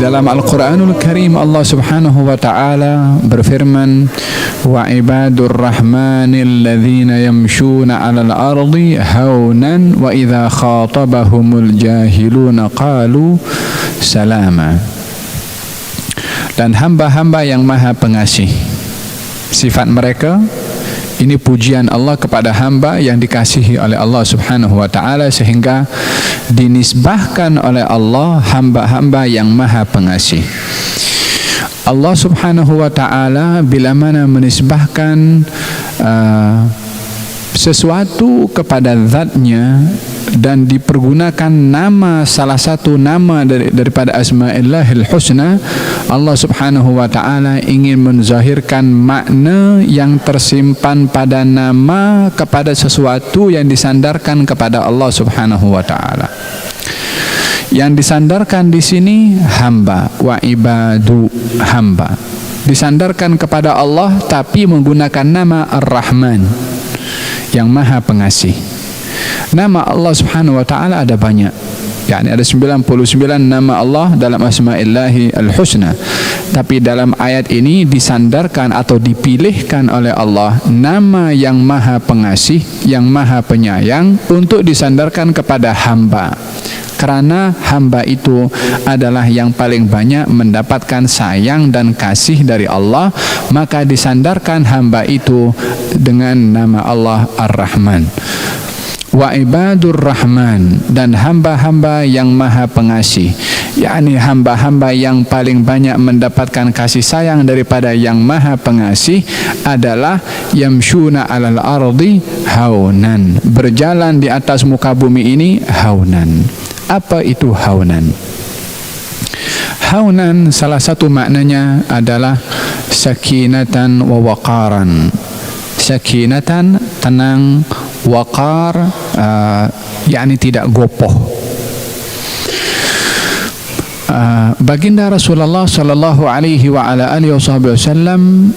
Dalam Al-Quranul Karim Allah Subhanahu wa Ta'ala berfirman, wa ibadur rahmanil ladzina yamshuna 'alal ardi haunan wa idza khatabahumul jahiluna qalu salama. Dan hamba-hamba yang maha pengasih, sifat mereka ini pujian Allah kepada hamba yang dikasihi oleh Allah Subhanahu wa Ta'ala, sehingga dinisbahkan oleh Allah hamba-hamba yang maha pengasih. Allah Subhanahu wa Ta'ala bila mana menisbahkan sesuatu kepada zatnya dan dipergunakan nama, salah satu nama daripada Asma'illahil Husna, Allah Subhanahu wa Ta'ala ingin menzahirkan makna yang tersimpan pada nama kepada sesuatu yang disandarkan kepada Allah Subhanahu wa Ta'ala. Yang disandarkan di sini hamba, wa ibadu, hamba disandarkan kepada Allah tapi menggunakan nama Ar-Rahman yang maha pengasih. Nama Allah Subhanahu wa Ta'ala ada banyak, yakni ada 99 nama Allah dalam Asma'illahi Al-Husna. Tapi dalam ayat ini disandarkan atau dipilihkan oleh Allah nama yang maha pengasih, yang maha penyayang untuk disandarkan kepada hamba. Karena hamba itu adalah yang paling banyak mendapatkan sayang dan kasih dari Allah, maka disandarkan hamba itu dengan nama Allah Ar-Rahman. Wa ibadur rahman, dan hamba-hamba yang maha pengasih, yakni hamba-hamba yang paling banyak mendapatkan kasih sayang daripada yang maha pengasih adalah yamshuna 'alal ardi haunan, berjalan di atas muka bumi ini haunan. Apa itu haunan? Haunan salah satu maknanya adalah sakinatan wa waqaran. Sakinatan, tenang, waqar, yakni tidak gopoh. Baginda Rasulullah sallallahu alaihi wa ala alihi wasallam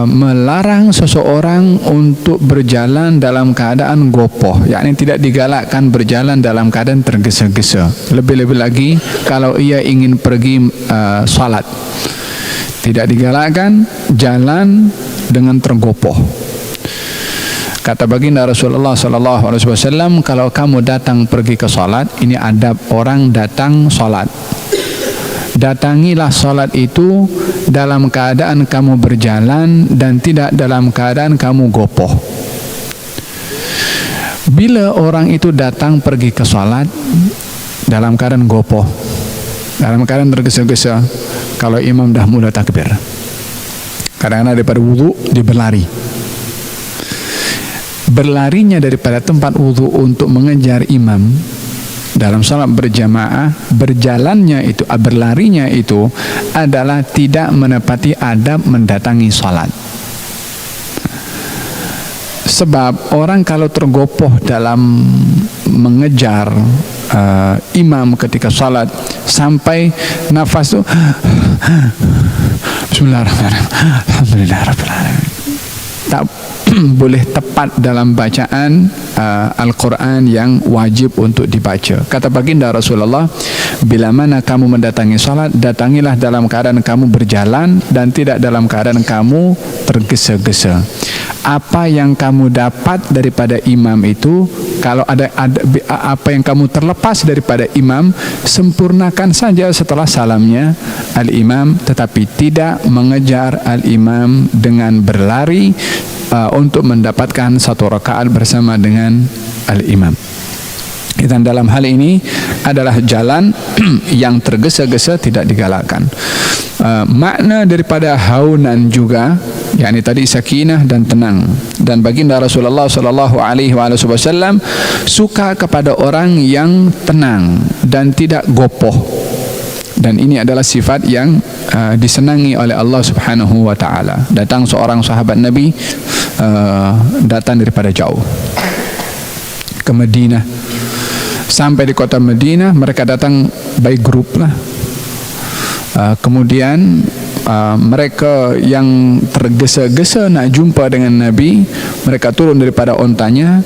melarang seseorang untuk berjalan dalam keadaan gopoh, yakni tidak digalakkan berjalan dalam keadaan tergesa-gesa. Lebih-lebih lagi kalau ia ingin pergi salat, tidak digalakkan jalan dengan tergopoh. Kata baginda Rasulullah sallallahu alaihi wasallam, kalau kamu datang pergi ke salat, ini adab orang datang salat, datangilah salat itu dalam keadaan kamu berjalan dan tidak dalam keadaan kamu gopoh. Bila orang itu datang pergi ke salat dalam keadaan gopoh, dalam keadaan tergesa-gesa, kalau imam dah mula takbir, kadang-kadang daripada wudu dia berlari. Berlarinya daripada tempat wudu untuk mengejar imam dalam salat berjamaah, berjalannya itu, berlarinya itu adalah tidak menepati adab mendatangi salat. Sebab orang kalau tergopoh dalam mengejar imam ketika salat sampai nafas tu Bismillahirrahmanirrahim, Alhamdulillahirrahmanirrahim, tak boleh tepat dalam bacaan Al-Quran yang wajib untuk dibaca. Kata baginda Rasulullah, bila mana kamu mendatangi salat, datangilah dalam keadaan kamu berjalan dan tidak dalam keadaan kamu tergesa-gesa. Apa yang kamu dapat daripada imam itu, kalau ada apa yang kamu terlepas daripada imam, sempurnakan saja setelah salamnya al-imam, tetapi tidak mengejar al-imam dengan berlari untuk mendapatkan satu rakaat bersama dengan al-imam. Dan dalam hal ini adalah jalan yang tergesa-gesa tidak digalakkan. Makna daripada haunan juga, yakni tadi sakinah dan tenang. Dan baginda Rasulullah sallallahu alaihi wasallam suka kepada orang yang tenang dan tidak gopoh. Dan ini adalah sifat yang disenangi oleh Allah Subhanahu wa Ta'ala. Datang seorang sahabat Nabi, datang daripada jauh ke Madinah. Sampai di kota Madinah, mereka datang by group lah. Kemudian mereka yang tergesa-gesa nak jumpa dengan Nabi, mereka turun daripada ontanya,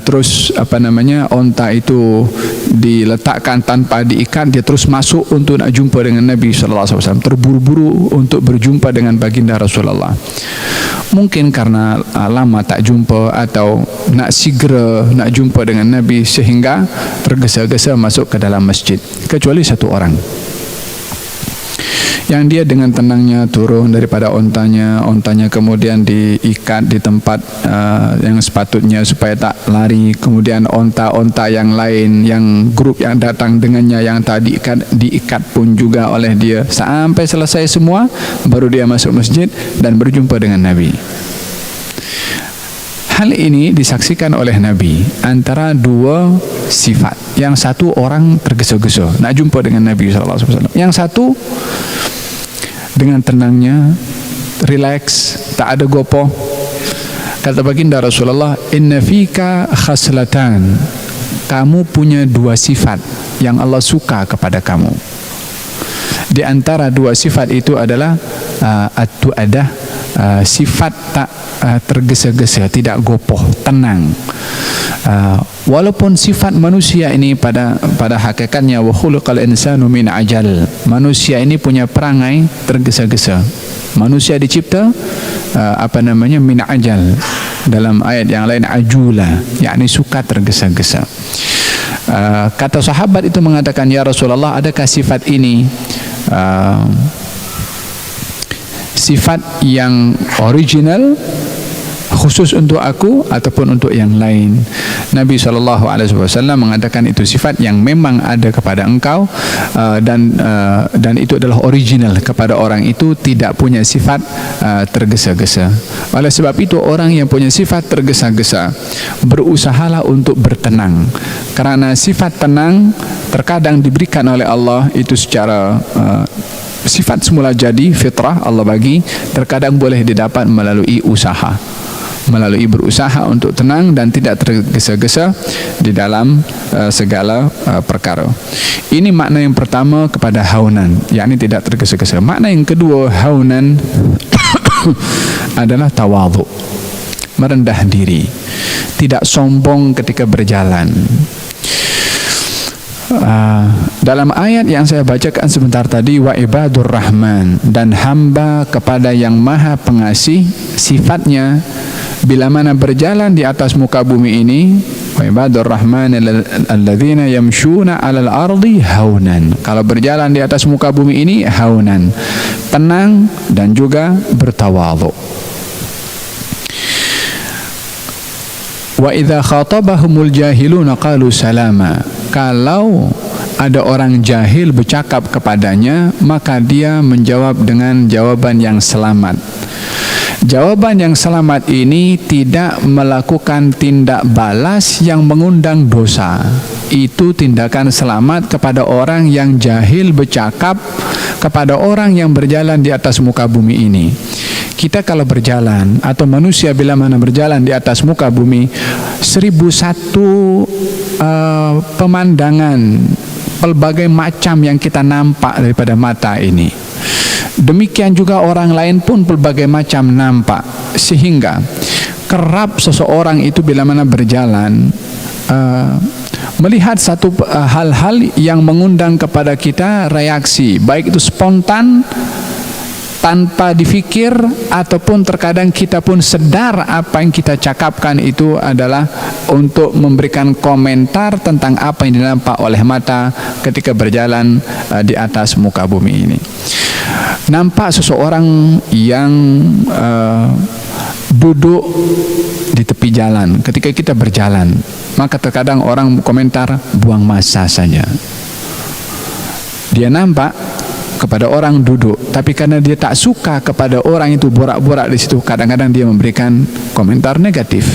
terus onta itu diletakkan tanpa diikat, dia terus masuk untuk nak jumpa dengan Nabi sallallahu alaihi wasallam, terburu-buru untuk berjumpa dengan baginda Rasulullah. Mungkin karena lama tak jumpa atau nak segera nak jumpa dengan Nabi sehingga tergesa-gesa masuk ke dalam masjid. Kecuali satu orang yang dia dengan tenangnya turun daripada ontanya kemudian diikat di tempat yang sepatutnya supaya tak lari. Kemudian onta-onta yang lain, yang grup yang datang dengannya yang tadi diikat pun juga oleh dia. Sampai selesai semua, baru dia masuk masjid dan berjumpa dengan Nabi. Hal ini disaksikan oleh Nabi antara dua sifat. Yang satu orang tergesa-gesa nak jumpa dengan Nabi SAW. Yang satu dengan tenangnya, relax, tak ada gopoh. Kata baginda Rasulullah, inna fika khaslatan, kamu punya dua sifat yang Allah suka kepada kamu. Di antara dua sifat itu adalah at-tu'adah, sifat tak tergesa-gesa, tidak gopoh, tenang. Walaupun sifat manusia ini pada hakikatnya wa khuluqal insanu min ajal, manusia ini punya perangai tergesa-gesa. Manusia dicipta min ajal, dalam ayat yang lain ajula, yakni suka tergesa-gesa. Kata sahabat itu mengatakan, ya Rasulullah, adakah sifat ini sifat yang original khusus untuk aku ataupun untuk yang lain? Nabi SAW mengatakan itu sifat yang memang ada kepada engkau, dan itu adalah original kepada orang itu, tidak punya sifat tergesa-gesa. Oleh sebab itu, orang yang punya sifat tergesa-gesa berusahalah untuk bertenang, karena sifat tenang terkadang diberikan oleh Allah itu secara sifat semula jadi, fitrah Allah bagi, terkadang boleh didapat melalui usaha, melalui berusaha untuk tenang dan tidak tergesa-gesa di dalam segala perkara. Ini makna yang pertama kepada haunan, yakni tidak tergesa-gesa. Makna yang kedua haunan adalah tawadhu, merendah diri, tidak sombong ketika berjalan. Dalam ayat yang saya bacakan sebentar tadi, wa ibadur rahman, dan hamba kepada yang maha pengasih, sifatnya bila mana berjalan di atas muka bumi ini, wa ibadur rahman alladzina yamshuna 'alal ardi haunan, kalau berjalan di atas muka bumi ini haunan, tenang dan juga bertawadhu. Wa idza khatabahumul jahiluna qalu salama, kalau ada orang jahil bercakap kepadanya, maka dia menjawab dengan jawaban yang selamat. Jawaban yang selamat ini tidak melakukan tindak balas yang mengundang dosa. Itu tindakan selamat kepada orang yang jahil bercakap kepada orang yang berjalan di atas muka bumi ini. Kita kalau berjalan, atau manusia bila mana berjalan di atas muka bumi, 1001 pemandangan pelbagai macam yang kita nampak daripada mata ini. Demikian juga orang lain pun pelbagai macam nampak, sehingga kerap seseorang itu bila mana berjalan melihat satu hal-hal yang mengundang kepada kita reaksi, baik itu spontan tanpa difikir, ataupun terkadang kita pun sedar apa yang kita cakapkan itu adalah untuk memberikan komentar tentang apa yang dinampak oleh mata ketika berjalan di atas muka bumi ini. Nampak seseorang yang duduk di tepi jalan ketika kita berjalan, maka terkadang orang komentar buang masa saja. Dia nampak kepada orang duduk, tapi karena dia tak suka kepada orang itu borak-borak di situ, kadang-kadang dia memberikan komentar negatif.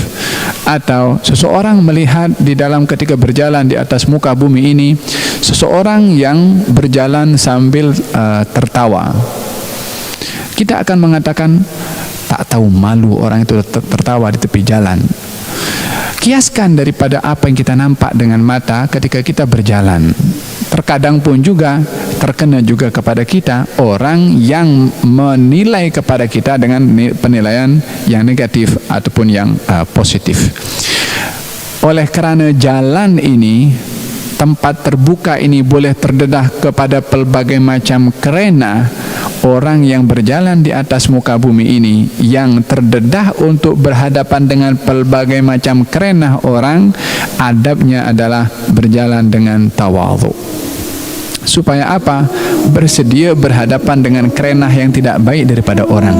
Atau seseorang melihat di dalam ketika berjalan di atas muka bumi ini, seseorang yang berjalan sambil tertawa, kita akan mengatakan, tak tahu malu orang itu tertawa di tepi jalan. Kiaskan daripada apa yang kita nampak dengan mata ketika kita berjalan. Terkadang pun juga terkena juga kepada kita orang yang menilai kepada kita dengan penilaian yang negatif ataupun yang positif. Oleh kerana jalan ini, tempat terbuka ini boleh terdedah kepada pelbagai macam kerana, orang yang berjalan di atas muka bumi ini yang terdedah untuk berhadapan dengan pelbagai macam kerana orang, adabnya adalah berjalan dengan tawadhu. Supaya apa? Bersedia berhadapan dengan kerana yang tidak baik daripada orang.